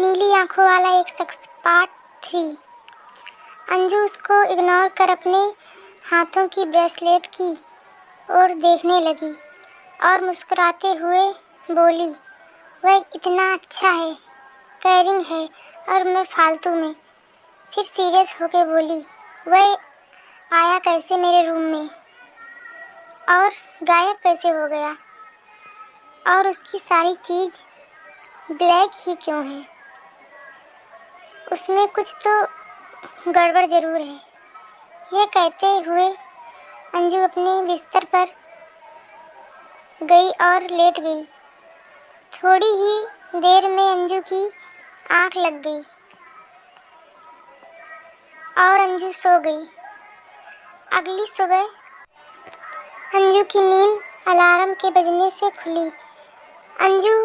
नीली आंखों वाला एक शख्स पार्ट 3। अंजू उसको इग्नोर कर अपने हाथों की ब्रेसलेट की ओर देखने लगी और मुस्कुराते हुए बोली, वह इतना अच्छा है, केयरिंग है और मैं फालतू में। फिर सीरियस होकर बोली, वह आया कैसे मेरे रूम में और गायब कैसे हो गया, और उसकी सारी चीज़ ब्लैक ही क्यों है? उसमें कुछ तो गड़बड़ ज़रूर है। यह कहते हुए अंजू अपने बिस्तर पर गई और लेट गई। थोड़ी ही देर में अंजू की आंख लग गई और अंजू सो गई। अगली सुबह अंजू की नींद अलार्म के बजने से खुली। अंजू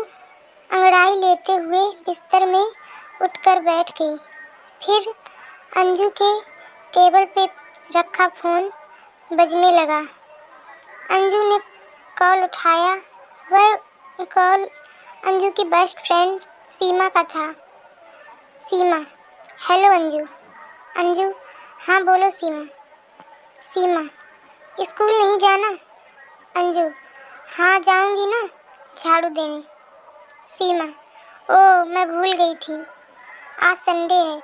अंगड़ाई लेते हुए बिस्तर में उठकर बैठ गई। फिर अंजू के टेबल पे रखा फ़ोन बजने लगा। अंजू ने कॉल उठाया। वह कॉल अंजू की बेस्ट फ्रेंड सीमा का था। सीमा, हेलो अंजू। अंजू, हाँ बोलो सीमा। सीमा, स्कूल नहीं जाना? अंजू, हाँ जाऊंगी ना झाड़ू देने। सीमा, ओह मैं भूल गई थी, आज संडे है।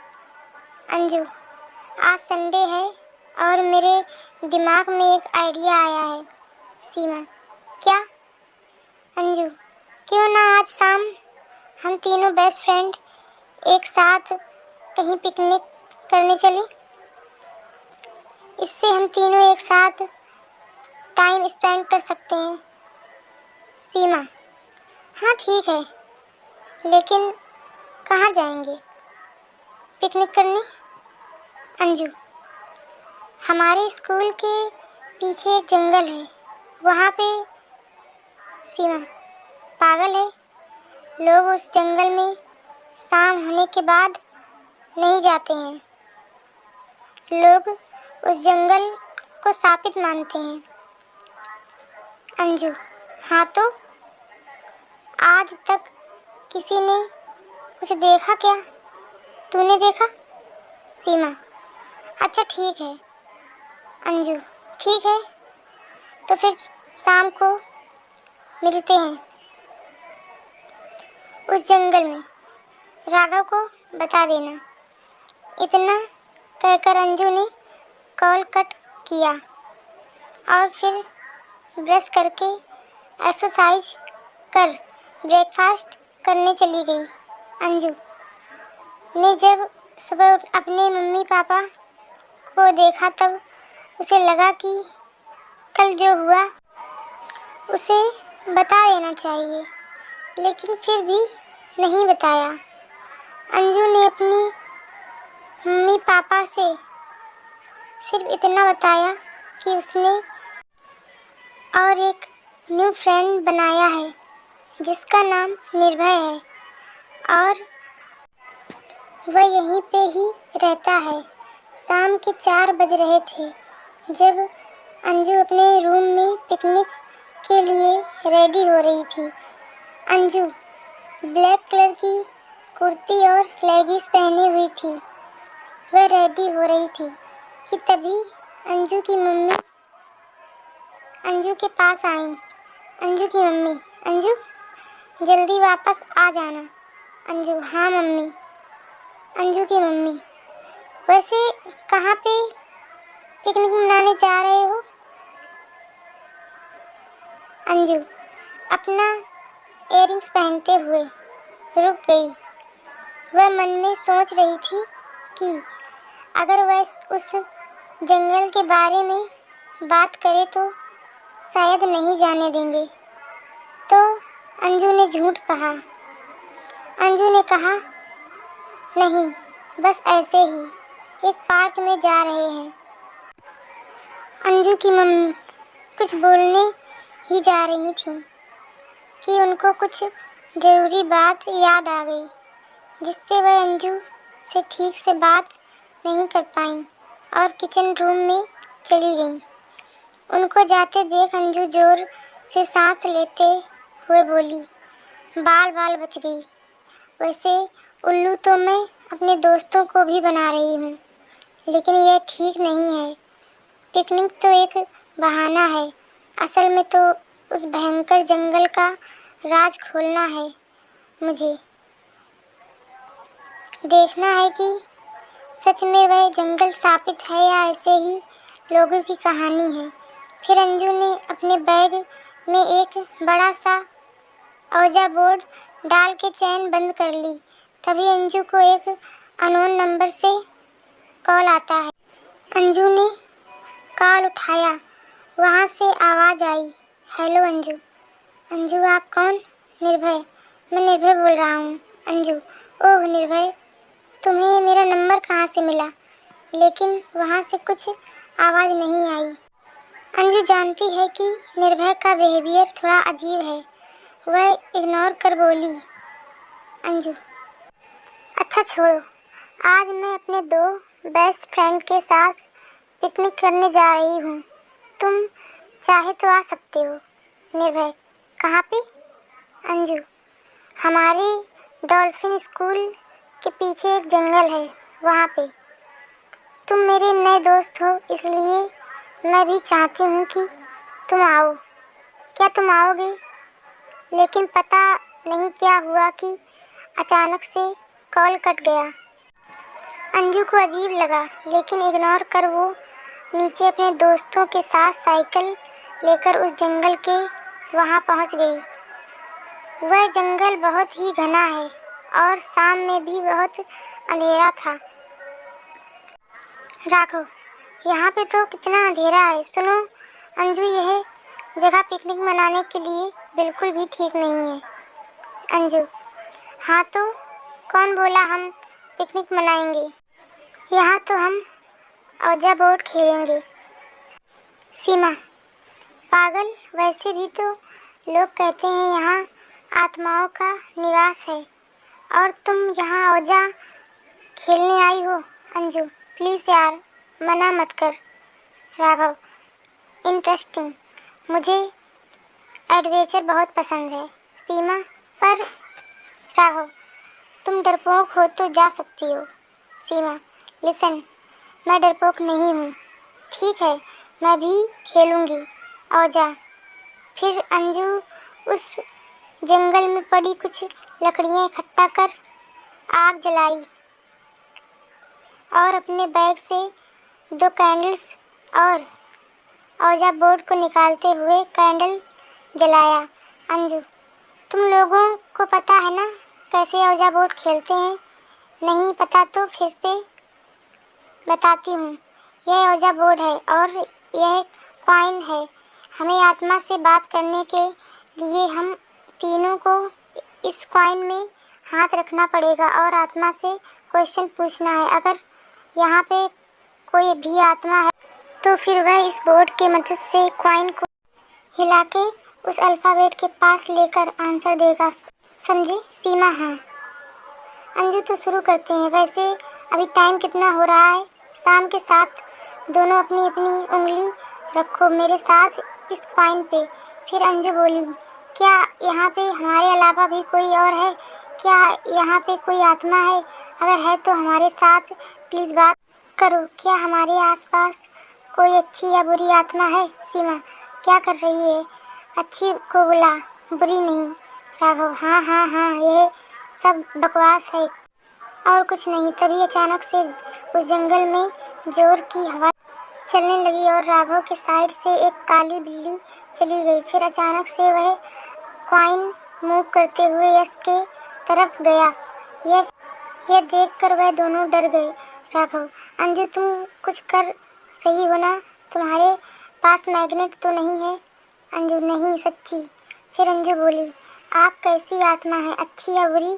अंजू, आज संडे है और मेरे दिमाग में एक आइडिया आया है। सीमा, क्या? अंजू, क्यों ना आज शाम हम तीनों बेस्ट फ्रेंड एक साथ कहीं पिकनिक करने चलें? इससे हम तीनों एक साथ टाइम स्पेंड कर सकते हैं। सीमा, हाँ ठीक है, लेकिन कहाँ जाएंगे पिकनिक करने? अंजू, हमारे स्कूल के पीछे एक जंगल है, वहाँ पे। सीमा, पागल है, लोग उस जंगल में शाम होने के बाद नहीं जाते हैं। लोग उस जंगल को शापित मानते हैं। अंजू, हाँ तो आज तक किसी ने कुछ देखा क्या? तूने देखा? सीमा, अच्छा ठीक है। अंजू, ठीक है, तो फिर शाम को मिलते हैं उस जंगल में। राघव को बता देना। इतना कहकर अंजू ने कॉल कट किया और फिर ब्रश करके एक्सरसाइज कर ब्रेकफास्ट करने चली गई। अंजू ने जब सुबह अपने मम्मी पापा को देखा तब उसे लगा कि कल जो हुआ उसे बता देना चाहिए, लेकिन फिर भी नहीं बताया। अंजू ने अपनी मम्मी पापा से सिर्फ इतना बताया कि उसने और एक न्यू फ्रेंड बनाया है जिसका नाम निर्भय है और वह यहीं पे ही रहता है। शाम के 4 बज रहे थे जब अंजू अपने रूम में पिकनिक के लिए रेडी हो रही थी। अंजू ब्लैक कलर की कुर्ती और लेगिंग्स पहनी हुई थी। वह रेडी हो रही थी कि तभी अंजू की मम्मी अंजू के पास आई। अंजू की मम्मी, अंजू जल्दी वापस आ जाना। अंजू, हाँ मम्मी। अंजू की मम्मी, वैसे कहाँ पे पिकनिक मनाने जा रहे हो? अंजू अपना इयररिंग्स पहनते हुए रुक गई। वह मन में सोच रही थी कि अगर वह उस जंगल के बारे में बात करे तो शायद नहीं जाने देंगे। तो अंजू ने झूठ कहा। अंजू ने कहा, नहीं, बस ऐसे ही एक पार्क में जा रहे हैं। अंजू की मम्मी कुछ बोलने ही जा रही थी कि उनको कुछ ज़रूरी बात याद आ गई, जिससे वह अंजू से ठीक से बात नहीं कर पाई और किचन रूम में चली गई। उनको जाते देख अंजू जोर से सांस लेते हुए बोली, बाल बाल बच गई। वैसे उल्लू तो मैं अपने दोस्तों को भी बना रही हूँ, लेकिन यह ठीक नहीं है। पिकनिक तो एक बहाना है, असल में तो उस भयंकर जंगल का राज खोलना है। मुझे देखना है कि सच में वह जंगल शापित है या ऐसे ही लोगों की कहानी है। फिर अंजू ने अपने बैग में एक बड़ा सा औजा बोर्ड डाल के चैन बंद कर ली। तभी अंजू को एक अननोन नंबर से कॉल आता है। अंजू ने कॉल उठाया। वहाँ से आवाज़ आई, हेलो अंजू। अंजू आप कौन? निर्भय। मैं निर्भय बोल रहा हूँ। अंजू, ओह निर्भय, तुम्हें मेरा नंबर कहाँ से मिला? लेकिन वहाँ से कुछ आवाज़ नहीं आई। अंजू जानती है कि निर्भय का बिहेवियर थोड़ा अजीब है। वह इग्नोर कर बोली, अंजू अच्छा छोड़ो, आज मैं अपने 2 बेस्ट फ्रेंड के साथ पिकनिक करने जा रही हूँ। तुम चाहे तो आ सकते हो। निर्भय, कहाँ पे? अंजू, हमारे डॉल्फिन स्कूल के पीछे एक जंगल है, वहाँ पे। तुम मेरे नए दोस्त हो, इसलिए मैं भी चाहती हूँ कि तुम आओ। क्या तुम आओगे? लेकिन पता नहीं क्या हुआ कि अचानक से कॉल कट गया। अंजू को अजीब लगा, लेकिन इग्नोर कर वो नीचे अपने दोस्तों के साथ साइकिल लेकर उस जंगल के वहाँ पहुँच गई। वह जंगल बहुत ही घना है और शाम में भी बहुत अंधेरा था। राघव, यहाँ पे तो कितना अंधेरा है। सुनो अंजू, यह जगह पिकनिक मनाने के लिए बिल्कुल भी ठीक नहीं है। अंजू, हाँ तो कौन बोला हम पिकनिक मनाएंगे? यहाँ तो हम औजा बोर्ड खेलेंगे। सीमा, पागल, वैसे भी तो लोग कहते हैं यहाँ आत्माओं का निवास है और तुम यहाँ औजा खेलने आई हो। अंजू, प्लीज़ यार, मना मत कर। राघव, इंटरेस्टिंग, मुझे एडवेंचर बहुत पसंद है। सीमा, पर राघव, तुम डरपोक हो तो जा सकती हो। सीमा, लिसन, मैं डरपोक नहीं हूँ। ठीक है, मैं भी खेलूँगी औजा। फिर अंजू उस जंगल में पड़ी कुछ लकड़ियाँ इकट्ठा कर आग जलाई और अपने बैग से 2 कैंडल्स और औजा बोर्ड को निकालते हुए कैंडल जलाया। अंजू, तुम लोगों को पता है ना कैसे औजा बोर्ड खेलते हैं? नहीं पता तो फिर से बताती हूँ। यह औजा बोर्ड है और यह कॉइन है। हमें आत्मा से बात करने के लिए हम तीनों को इस कॉइन में हाथ रखना पड़ेगा और आत्मा से क्वेश्चन पूछना है। अगर यहाँ पे कोई भी आत्मा है तो फिर वह इस बोर्ड के मदद से कॉइन को हिला के उस अल्फ़ाबेट के पास लेकर आंसर देगा। समझे? सीमा, हाँ। अंजू, तो शुरू करते हैं। वैसे अभी टाइम कितना हो रहा है? शाम के 7। दोनों अपनी अपनी उंगली रखो मेरे साथ इस कॉइन पे। फिर अंजू बोली, क्या यहाँ पे हमारे अलावा भी कोई और है? क्या यहाँ पे कोई आत्मा है? अगर है तो हमारे साथ प्लीज़ बात करो। क्या हमारे आसपास कोई अच्छी या बुरी आत्मा है? सीमा, क्या कर रही है? अच्छी को बुला, बुरी नहीं। राघव, हाँ हाँ हाँ, यह सब बकवास है और कुछ नहीं। तभी अचानक से उस जंगल में जोर की हवा चलने लगी और राघव के साइड से एक काली बिल्ली चली गई। फिर अचानक से वह कॉइन मूव करते हुए यश के तरफ गया। यह देखकर वह दोनों डर गए। राघव, अंजू, तुम कुछ कर रही हो ना? तुम्हारे पास मैग्नेट तो नहीं है? अंजू, नहीं, सच्ची। फिर अंजू बोली, आप कैसी आत्मा है, अच्छी या बुरी?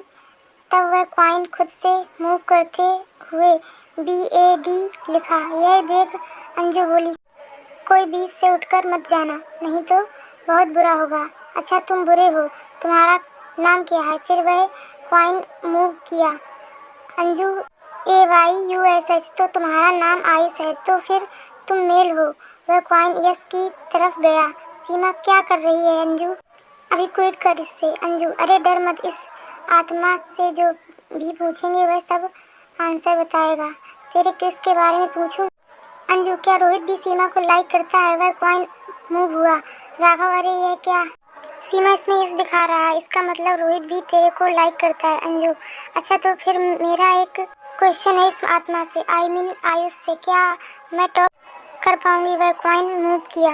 तब वह कॉइन खुद से मूव करते हुए BAD लिखा। यह देख अंजू बोली, कोई बीच से उठकर मत जाना, नहीं तो बहुत बुरा होगा। अच्छा, तुम बुरे हो, तुम्हारा नाम क्या है? फिर वह कॉइन मूव किया। अंजू, AYUSH, तो तुम्हारा नाम आयुष है, तो फिर तुम मेल हो। वह कॉइन यश की तरफ गया। सीमा, क्या कर रही है अंजू? अभी क्विट कर इससे। अंजू, अरे डर मत, इस आत्मा से जो भी पूछेंगे वह सब आंसर बताएगा। तेरे किस के बारे में पूछूं? अंजू, क्या रोहित भी सीमा को लाइक करता है? वह कॉइन मूव हुआ। राघव, अरे ये क्या? सीमा, इसमें यस दिखा रहा है, इसका मतलब रोहित भी तेरे को लाइक करता है। अंजू, अच्छा तो फिर मेरा एक क्वेश्चन है इस आत्मा से, आई मीन आयुष से, क्या मैं टॉप कर पाऊंगी? वह कॉइन मूव किया।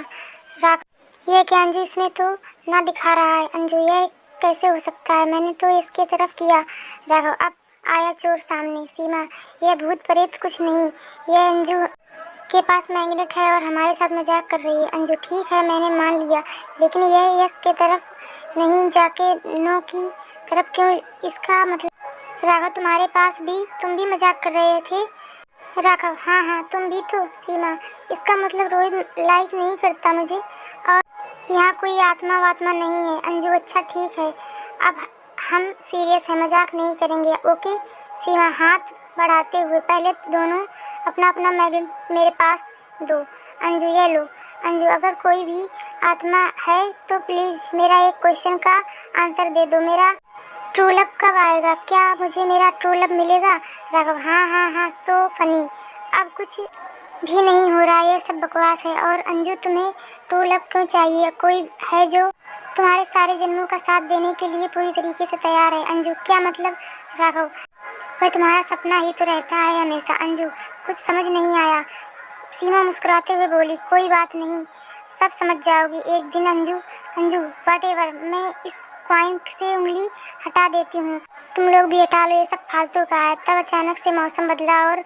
राघव, ये क्या अंजू, इसमें तो ना दिखा रहा है। अंजू, यह कैसे हो सकता है? मैंने तो इसके तरफ किया। राघव, अब आया चोर सामने। सीमा, यह भूत प्रेत कुछ नहीं, यह अंजू के पास मैग्नेट है और हमारे साथ मजाक कर रही है। अंजू, ठीक है मैंने मान लिया, लेकिन यह यस के तरफ नहीं जाके नो की तरफ क्यों? इसका मतलब राघव, तुम्हारे पास भी, तुम भी मजाक कर रहे थे। राघव, हाँ हाँ तुम भी तो। सीमा, इसका मतलब रोहित लाइक नहीं करता मुझे और यहाँ कोई आत्मा वात्मा नहीं है। अंजू, अच्छा ठीक है, अब हम सीरियस हैं, मजाक नहीं करेंगे, ओके? सीमा हाथ बढ़ाते हुए, पहले दोनों अपना अपना मैग्नेट मेरे पास दो। अंजू, ये लो। अंजू, अगर कोई भी आत्मा है तो प्लीज़ मेरा एक क्वेश्चन का आंसर दे दो, मेरा ट्रू लव कब आएगा? क्या मुझे मेरा ट्रू लव मिलेगा? राघव, हाँ हाँ हाँ, सो फनी। अब कुछ भी नहीं हो रहा, ये सब बकवास है। और अंजू, तुम्हें ट्रू लव क्यों चाहिए? कोई है जो तुम्हारे सारे जन्मों का साथ देने के लिए पूरी तरीके से तैयार है। अंजू, क्या मतलब? राघव, वह तुम्हारा सपना ही तो रहता है हमेशा। अंजू, कुछ समझ नहीं आया। सीमा मुस्कुराते हुए बोली, कोई बात नहीं, सब समझ जाओगी एक दिन। अंजू, अंजू व्हाटएवर, मैं इस कॉइन से उंगली हटा देती हूँ, तुम लोग भी हटा लो, ये सब फालतू का है। तब अचानक से मौसम बदला और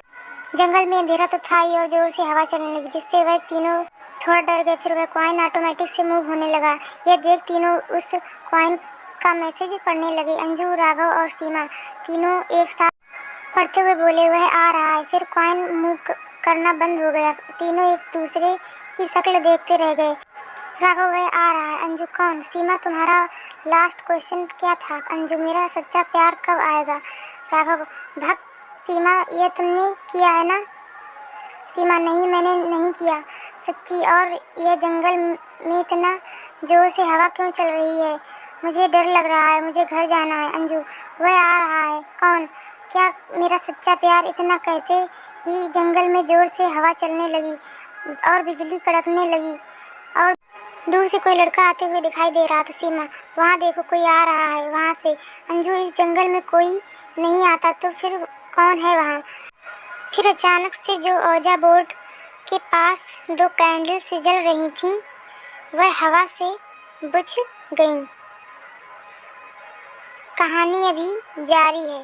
जंगल में अंधेरा तो था ही और जोर से हवा चलने लगी, जिससे वह तीनों थोड़ा डर गए। फिर वह कॉइन ऑटोमेटिक से मूव होने लगा। यह देख तीनों उस कॉइन का मैसेज पढ़ने लगे। अंजू, राघव और सीमा तीनों एक साथ पढ़ते हुए बोले, वह आ रहा है। फिर कॉइन मूव करना बंद हो गया। तीनों एक दूसरे की शक्ल देखते रह गए। राघव, वह आ रहा है। अंजू, कौन? सीमा, तुम्हारा लास्ट क्वेश्चन क्या था? अंजू, मेरा सच्चा प्यार कब आएगा? राघव, भक्त। सीमा, ये तुमने किया है ना? सीमा, नहीं मैंने नहीं किया सच्ची। और यह जंगल में इतना जोर से हवा क्यों चल रही है? मुझे डर लग रहा है, मुझे घर जाना है। अंजू, वह आ रहा है। कौन? क्या मेरा सच्चा प्यार? इतना कहते ही जंगल में जोर से हवा चलने लगी और बिजली कड़कने लगी और दूर से कोई लड़का आते हुए दिखाई दे रहा था। सीमा, वहाँ देखो, कोई आ रहा है वहाँ से। अंजू, इस जंगल में कोई नहीं आता तो फिर कौन है वहाँ? फिर अचानक से जो औजा बोर्ड के पास दो कैंडल से जल रही थीं, वह हवा से बुझ गईं। कहानी अभी जारी है।